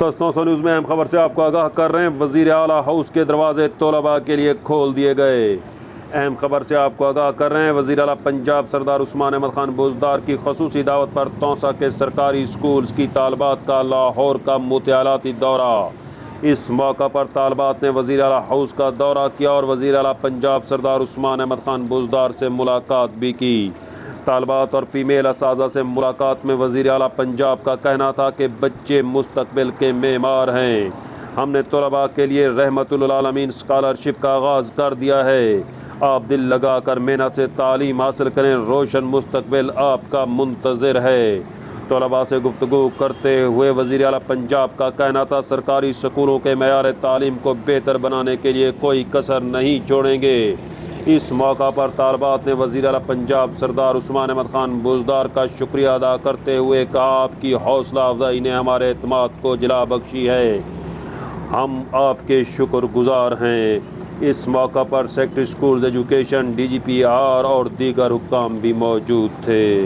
Taunsa news میں اہم خبر سے آپ کو آگاہ کر رہے ہیں۔ وزیر اعلی ہاؤس کے دروازے طلباء کے لیے کھول دیے گئے۔ اہم خبر سے آپ کو آگاہ کر رہے ہیں۔ وزیر اعلی پنجاب سردار عثمان بزدار کی خصوصی دعوت پر تونسہ کے سرکاری اسکولز کی طالبات کا لاہور کا مطالعاتی دورہ۔ اس موقع پر طالبات نے وزیر اعلی ہاؤس کا دورہ کیا اور وزیر اعلی پنجاب سردار عثمان بزدار سے ملاقات بھی کی۔ طالبات اور فیمیل اساتذہ سے ملاقات میں وزیر اعلی پنجاب کا کہنا تھا کہ بچے مستقبل کے معمار ہیں۔ ہم نے طلباء کے لیے رحمت للعالمین اسکالرشپ کا آغاز کر دیا ہے۔ آپ دل لگا کر محنت سے تعلیم حاصل کریں، روشن مستقبل آپ کا منتظر ہے۔ طلباء سے گفتگو کرتے ہوئے وزیر اعلی پنجاب کا کہنا تھا، سرکاری اسکولوں کے معیار تعلیم کو بہتر بنانے کے لیے کوئی کسر نہیں چھوڑیں گے۔ اس موقع پر طالبات نے وزیر اعلی پنجاب سردار عثمان بزدار کا شکریہ ادا کرتے ہوئے کہا، آپ کی حوصلہ افزائی نے ہمارے اعتماد کو جلا بخشی ہے، ہم آپ کے شکر گزار ہیں۔ اس موقع پر سیکٹری اسکولز ایجوکیشن، DGP اور دیگر حکام بھی موجود تھے۔